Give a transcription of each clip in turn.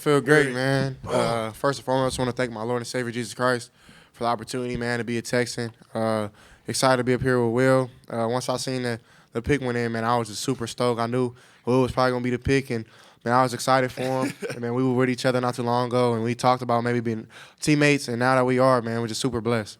feel great, man. First and foremost, I want to thank my Lord and Savior Jesus Christ for the opportunity, man, to be a Texan. Excited to be up here with Will. Once I seen the pick went in, man, I was just super stoked. I knew Will was probably gonna be the pick, and man, I was excited for him. And man, we were with each other not too long ago, and we talked about maybe being teammates. And now that we are, man, we're just super blessed.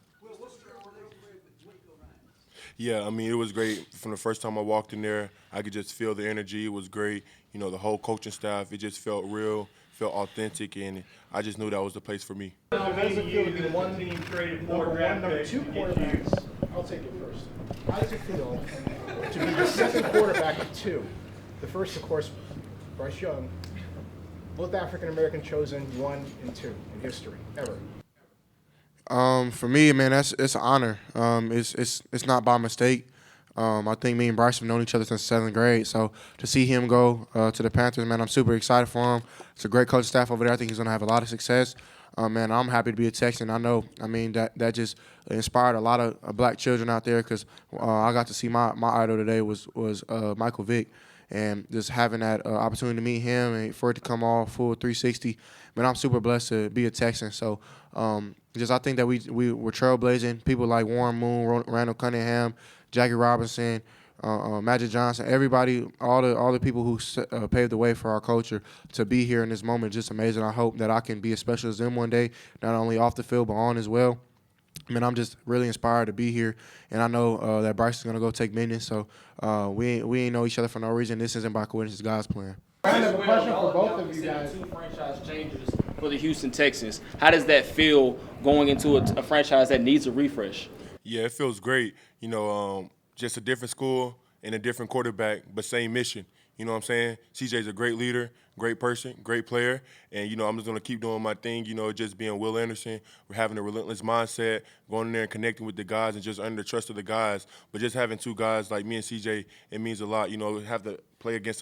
Yeah, I mean, it was great. From the first time I walked in there, I could just feel the energy. It was great. You know, the whole coaching staff, it just felt real, felt authentic, and I just knew that was the place for me. How does it feel to be one team traded for number two quarterbacks? I'll take it first. How does it feel to be the second quarterback of two? The first, of course, Bryce Young. Both African American chosen 1 and 2 in history ever. For me, man, it's an honor. It's not by mistake. I think me and Bryce have known each other since 7th grade. So to see him go to the Panthers, man, I'm super excited for him. It's a great coaching staff over there. I think he's going to have a lot of success. Man, I'm happy to be a Texan. I know, I mean, that just inspired a lot of black children out there because I got to see my idol today was Michael Vick. And just having that opportunity to meet him and for it to come all full 360, man, I'm super blessed to be a Texan. So just I think that we were trailblazing. People like Warren Moon, Randall Cunningham, Jackie Robinson, Magic Johnson, everybody, all the people who paved the way for our culture to be here in this moment, just amazing. I hope that I can be as special as them one day, not only off the field but on as well. I mean, I'm just really inspired to be here, and I know that Bryce is gonna go take minutes. So we ain't know each other for no reason. This isn't by coincidence. God's plan. I have a question for both of you guys. Two franchise changes for the Houston Texans. How does that feel going into a franchise that needs a refresh? Yeah, it feels great. You know, just a different school and a different quarterback, but same mission. You know what I'm saying? CJ's a great leader, great person, great player, and, you know, I'm just going to keep doing my thing, you know, just being Will Anderson. We're having a relentless mindset, going in there and connecting with the guys and just earning the trust of the guys. But just having two guys like me and CJ, it means a lot. You know, have to play against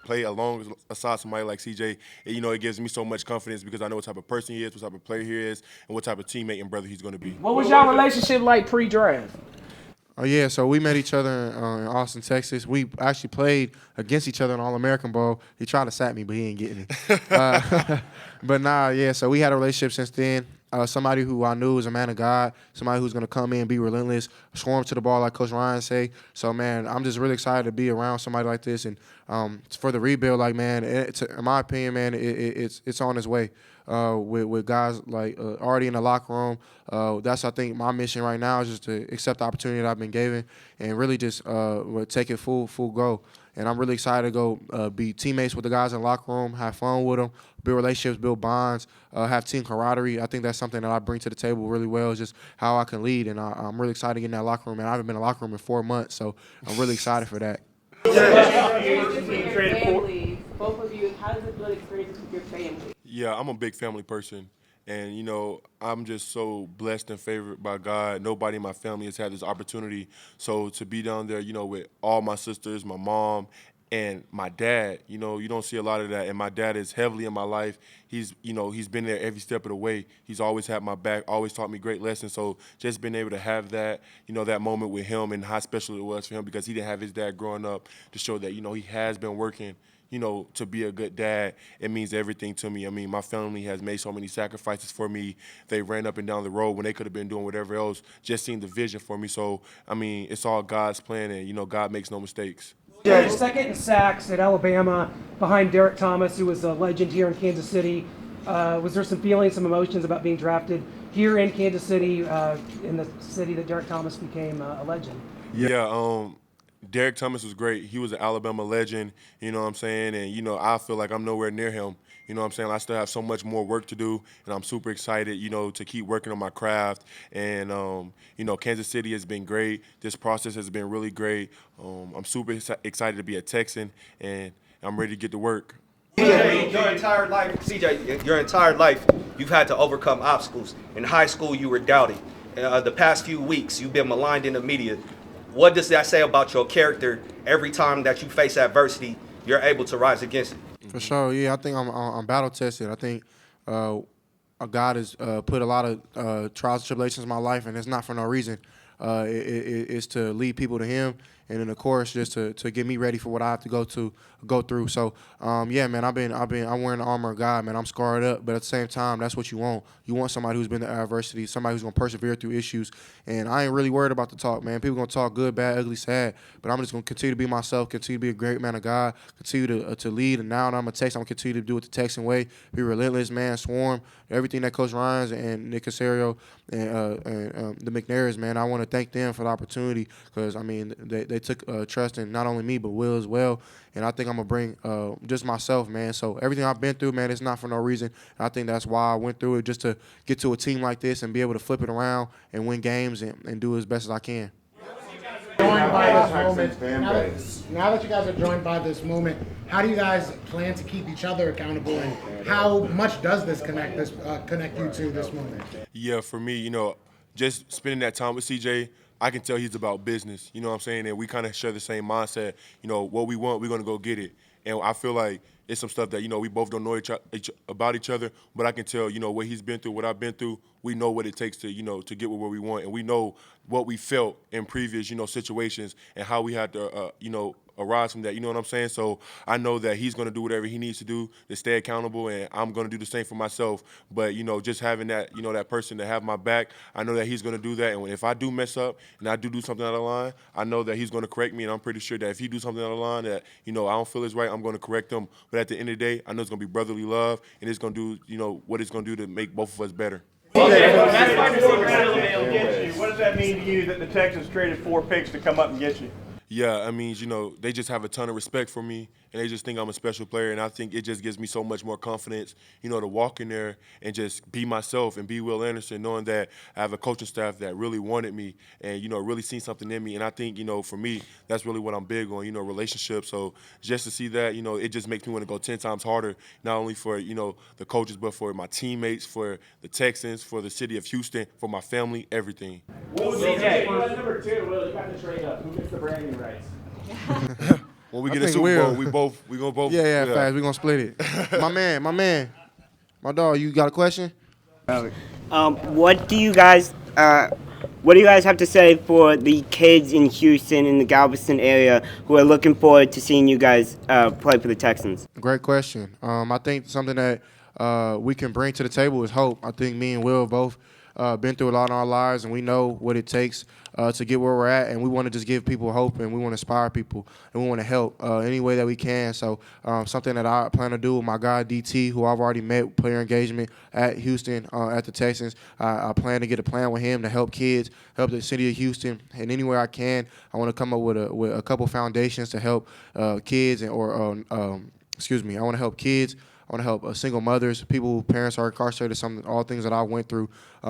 play alongside somebody like CJ. And, you know, it gives me so much confidence because I know what type of person he is, what type of player he is, and what type of teammate and brother he's going to be. What was y'all relationship like pre-draft? Oh, yeah, so we met each other in Austin, Texas. We actually played against each other in All-American Bowl. He tried to sack me, but he ain't getting it. But yeah, so we had a relationship since then. Somebody who I knew was a man of God, somebody who's going to come in, be relentless, swarm to the ball like Coach Ryan say. So, man, I'm just really excited to be around somebody like this. And for the rebuild, like, man, in my opinion, man, it's on its way. With guys like already in the locker room. That's, I think, my mission right now is just to accept the opportunity that I've been given and really just take it full go. And I'm really excited to go be teammates with the guys in the locker room, have fun with them, build relationships, build bonds, have team camaraderie. I think that's something that I bring to the table really well, is just how I can lead. And I'm really excited to get in that locker room. And I haven't been in the locker room in 4 months, so I'm really excited for that. Family, both of you, how does it feel to experience with your family? Yeah, I'm a big family person. And, you know, I'm just so blessed and favored by God. Nobody in my family has had this opportunity. So to be down there, you know, with all my sisters, my mom, and my dad, you know, you don't see a lot of that. And my dad is heavily in my life. He's been there every step of the way. He's always had my back, always taught me great lessons. So just being able to have that, you know, that moment with him and how special it was for him because he didn't have his dad growing up to show that, you know, he has been working, you know, to be a good dad. It means everything to me. I mean, my family has made so many sacrifices for me. They ran up and down the road when they could have been doing whatever else, just seeing the vision for me. So, I mean, it's all God's plan, and, you know, God makes no mistakes. Yeah, second in sacks at Alabama behind Derek Thomas, who was a legend here in Kansas City. Was there some feelings, some emotions about being drafted here in Kansas City, in the city that Derek Thomas became a legend? Yeah, Derek Thomas was great. He was an Alabama legend, you know what I'm saying? And, you know, I feel like I'm nowhere near him. You know what I'm saying? I still have so much more work to do, and I'm super excited, you know, to keep working on my craft. And, you know, Kansas City has been great. This process has been really great. I'm super excited to be a Texan, and I'm ready to get to work. CJ, your entire life, you've had to overcome obstacles. In high school, you were doubted. The past few weeks, you've been maligned in the media. What does that say about your character? Every time that you face adversity, you're able to rise against it. For sure, yeah. I think I'm battle tested. I think God has put a lot of trials and tribulations in my life, and it's not for no reason. is to lead people to Him, and then of course just to get me ready for what I have to go through. So yeah, man, I'm wearing the armor of God, man. I'm scarred up, but at the same time, that's what you want. You want somebody who's been to adversity, somebody who's gonna persevere through issues. And I ain't really worried about the talk, man. People gonna talk good, bad, ugly, sad, but I'm just gonna continue to be myself, continue to be a great man of God, continue to lead. And now that I'm a Texan, I'm gonna continue to do it the Texan way. Be relentless, man. Swarm, everything that Coach Ryans and Nick Casario and the McNairs, man. I want to thank them for the opportunity because I mean they took trust in not only me but Will as well. And I think I'm gonna bring just myself, man. So everything I've been through, man, it's not for no reason. And I think that's why I went through it, just to get to a team like this and be able to flip it around and win games and do as best as I can. Joined by this moment. Now that you guys are joined by this moment, how do you guys plan to keep each other accountable, and how much does this connect you to this moment? Yeah, for me, just spending that time with CJ, I can tell he's about business. You know what I'm saying? And we kind of share the same mindset. What we want, we're going to go get it. And I feel like it's some stuff that, we both don't know about each other, but I can tell, what he's been through, what I've been through. We know what it takes to, to get where we want. And we know what we felt in previous, situations and how we had to, arise from that. You know what I'm saying? So I know that he's going to do whatever he needs to do to stay accountable, and I'm going to do the same for myself. But, just having that, that person to have my back, I know that he's going to do that. And if I do mess up and I do something out of line, I know that he's going to correct me. And I'm pretty sure that if he do something out of line that, I don't feel is right, I'm going to correct him. But at the end of the day, I know it's going to be brotherly love, and it's going to do, what it's going to do to make both of us better. Okay, what does that mean to you that the Texans traded 4 picks to come up and get you? Yeah, I mean, they just have a ton of respect for me, and they just think I'm a special player, and I think it just gives me so much more confidence, to walk in there and just be myself and be Will Anderson, knowing that I have a coaching staff that really wanted me and, really seen something in me. And I think, for me, that's really what I'm big on, relationships. So just to see that, it just makes me want to go 10 times harder, not only for, the coaches, but for my teammates, for the Texans, for the city of Houston, for my family, everything. CJ, number 2, Will, you got the trade up. Who gets the bragging rights? When we get a Super Bowl, we gonna both. Yeah, fast. We gonna split it. My dog. You got a question? What do you guys have to say for the kids in Houston in the Galveston area who are looking forward to seeing you guys play for the Texans? Great question. I think something that we can bring to the table is hope. I think me and Will both been through a lot in our lives, and we know what it takes to get where we're at, and we want to just give people hope, and we want to inspire people, and we want to help any way that we can. So something that I plan to do with my guy DT, who I've already met player engagement at Houston at the Texans. I plan to get a plan with him to help kids, help the city of Houston, and anywhere I can. I want to come up with a couple foundations to help kids, I want to help kids. I want to help single mothers, people whose parents are incarcerated, all things that I went through.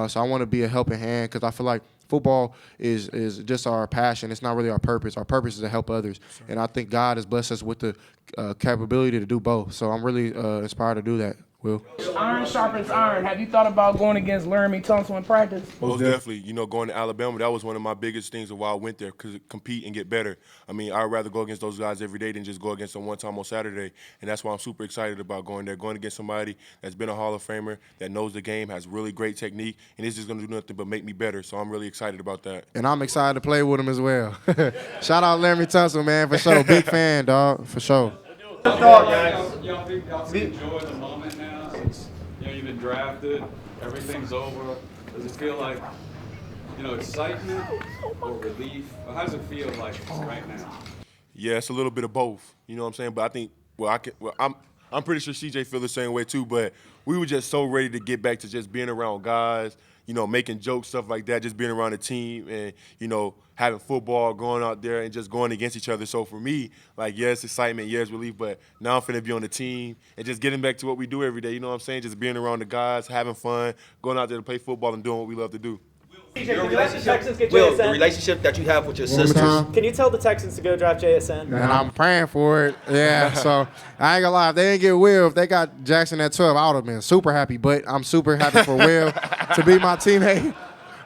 So I want to be a helping hand because I feel like football is just our passion. It's not really our purpose. Our purpose is to help others. And I think God has blessed us with the capability to do both. So I'm really inspired to do that. Will? Iron sharpens iron. Have you thought about going against Laramie Tunsil in practice? Most definitely. Going to Alabama, that was one of my biggest things of why I went there, because compete and get better. I mean, I'd rather go against those guys every day than just go against them one time on Saturday. And that's why I'm super excited about going there, going against somebody that's been a Hall of Famer, that knows the game, has really great technique, and it's just going to do nothing but make me better. So I'm really excited about that. And I'm excited to play with him as well. Shout out Laramie Tunsil, man, for sure. Big fan, dog, for sure. Y'all enjoy the moment now since you've been drafted, everything's over. Does it feel like excitement or relief? Or how does it feel like right now? Yeah, it's a little bit of both. You know what I'm saying? But I think I'm pretty sure CJ feel the same way too. But we were just so ready to get back to just being around guys, making jokes, stuff like that, just being around the team and, having football, going out there and just going against each other. So for me, yes, excitement, yes, relief, but now I'm finna be on the team and just getting back to what we do every day. You know what I'm saying? Just being around the guys, having fun, going out there to play football and doing what we love to do. The relationship that you have with your sisters. Can you tell the Texans to go draft JSN? And I'm praying for it. Yeah, so I ain't gonna lie. If they didn't get Will, if they got Jackson at 12, I would have been super happy. But I'm super happy for Will to be my teammate.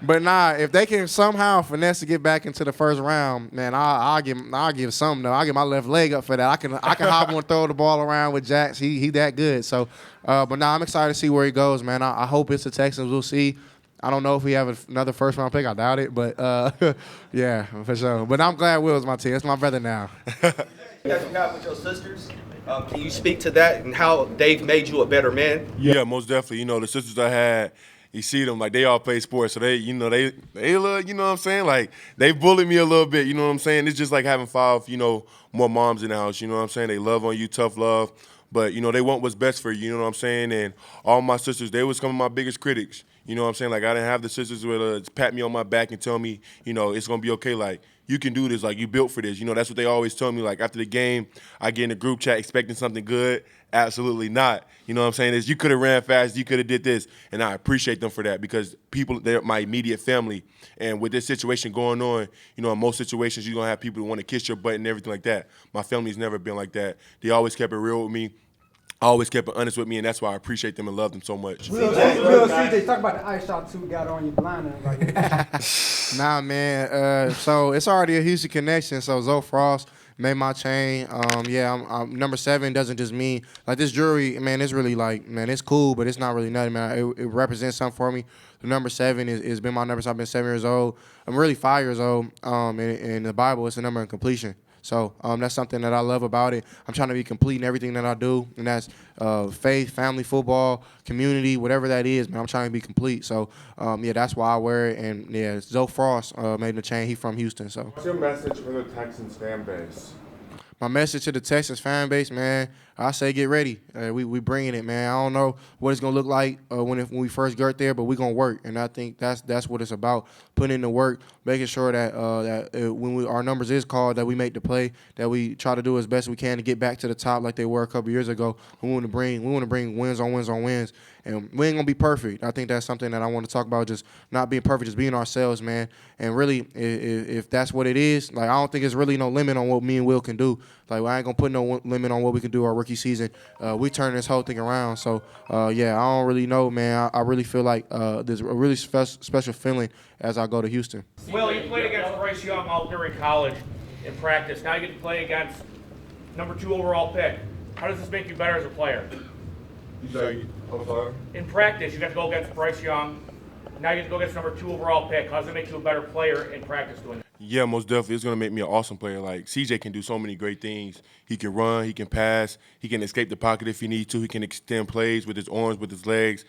But nah, if they can somehow finesse to get back into the first round, man, I'll give something though. I'll get my left leg up for that. I can hop on and throw the ball around with Jax. He that good. So, but nah, I'm excited to see where he goes, man. I hope it's the Texans. We'll see. I don't know if we have another first-round pick. I doubt it, but yeah, for sure. But I'm glad Will's my team. That's my brother now. That you have with your sisters. Can you speak to that and how they've made you a better man? Yeah, most definitely. You know, the sisters I had, you see them, like, they all play sports. So they, you know, they look, you know what I'm saying? Like, they bullied me a little bit, you know what I'm saying? It's just like having 5, you know, more moms in the house, you know what I'm saying? They love on you, tough love. But, you know, they want what's best for you, you know what I'm saying? And all my sisters, they was some of my biggest critics. You know what I'm saying? Like, I didn't have the sisters who would pat me on my back and tell me, you know, it's going to be okay. Like, you can do this. Like, you built for this. You know, that's what they always tell me. Like, after the game, I get in a group chat expecting something good. Absolutely not. You know what I'm saying? Is you could have ran fast. You could have did this. And I appreciate them for that because people, they're my immediate family. And with this situation going on, you know, in most situations, you're going to have people who want to kiss your butt and everything like that. My family's never been like that. They always kept it real with me. Always kept it honest with me, and that's why I appreciate them and love them so much. CJ, talk about the ice shot too. Got on your blind. Nah, man. So it's already a Houston connection. So Zoe Frost made my chain. Yeah, I'm number 7 doesn't just mean like this jewelry, man. It's really like, man, it's cool, but it's not really nothing, man. It represents something for me. The number 7 is been my number since I've been 7 years old. I'm really 5 years old. And in the Bible, it's the number of completion. So that's something that I love about it. I'm trying to be complete in everything that I do, and that's faith, family, football, community, whatever that is, man. I'm trying to be complete. So, yeah, that's why I wear it. And, yeah, Zoe Frost made the chain. He's from Houston. So. What's your message for the Texans fan base? My message to the Texans fan base, man, I say get ready. We bringing it, man. I don't know what it's gonna look like when we first get there, but we gonna work, and I think that's what it's about. Putting in the work, making sure that when our numbers is called, that we make the play, that we try to do as best we can to get back to the top like they were a couple years ago. We want to bring wins on wins on wins, and we ain't gonna be perfect. I think that's something that I want to talk about, just not being perfect, just being ourselves, man. And really, if that's what it is, like I don't think there's really no limit on what me and Will can do. Like I ain't gonna put no limit on what we can do our rookie season. We turn this whole thing around. So yeah, I don't really know, man. I really feel like there's a really special feeling as I go to Houston. Will, you played against Bryce Young all during college in practice. Now you get to play against number 2 overall pick. How does this make you better as a player? In practice, you got to go against Bryce Young. Now you get to go against number 2 overall pick. How does it make you a better player in practice doing that? Yeah, most definitely. It's going to make me an awesome player. Like, CJ can do so many great things. He can run, he can pass, he can escape the pocket if he needs to. He can extend plays with his arms, with his legs.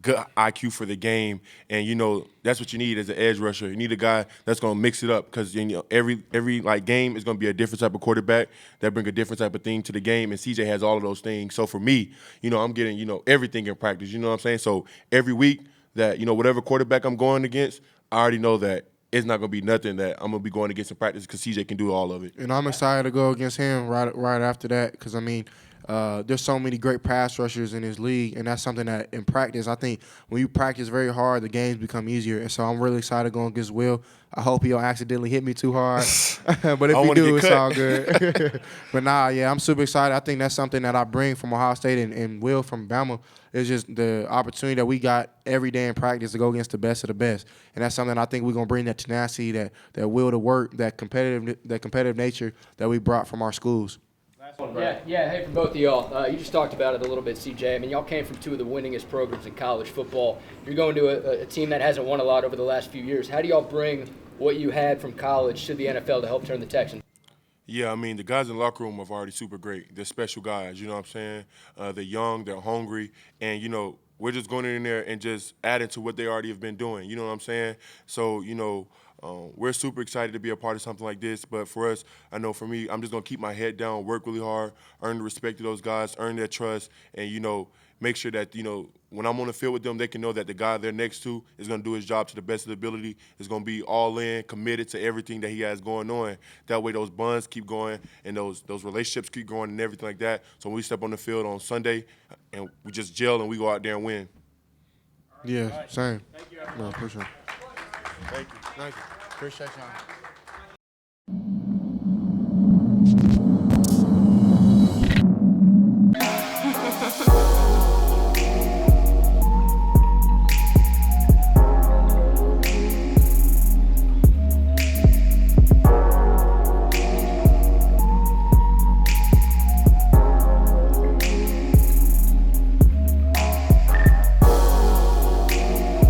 Good IQ for the game. And, you know, that's what you need as an edge rusher. You need a guy that's going to mix it up because, you know, every like game is going to be a different type of quarterback that bring a different type of thing to the game, and CJ has all of those things. So for me, you know, I'm getting, you know, everything in practice. You know what I'm saying? So every week that, you know, whatever quarterback I'm going against, I already know that it's not going to be nothing that I'm going to be going against in practice because CJ can do all of it. And I'm excited to go against him right after that because, I mean, there's so many great pass rushers in this league, and that's something that in practice, I think when you practice very hard, the games become easier. And so I'm really excited going against Will. I hope he don't accidentally hit me too hard. But if he do, it's all good. But nah, yeah, I'm super excited. I think that's something that I bring from Ohio State and Will from Bama. It's just the opportunity that we got every day in practice to go against the best of the best. And that's something I think we're going to bring, that tenacity, that will to work, that competitive nature that we brought from our schools. Yeah. Hey, for both of y'all, you just talked about it a little bit, CJ. I mean, y'all came from 2 of the winningest programs in college football. You're going to a team that hasn't won a lot over the last few years. How do y'all bring what you had from college to the NFL to help turn the Texans? Yeah, I mean, the guys in the locker room are already super great. They're special guys, you know what I'm saying? They're young, they're hungry, and, you know, we're just going in there and just adding to what they already have been doing, you know what I'm saying? So, you know, we're super excited to be a part of something like this, but for us, I know for me, I'm just going to keep my head down, work really hard, earn the respect of those guys, earn their trust, and, you know, make sure that, you know, when I'm on the field with them, they can know that the guy they're next to is going to do his job to the best of the ability, is going to be all in, committed to everything that he has going on. That way those bonds keep going and those relationships keep growing and everything like that. So when we step on the field on Sunday and we just gel and we go out there and win. Yeah, same. No, appreciate it. Thank you. Appreciate y'all.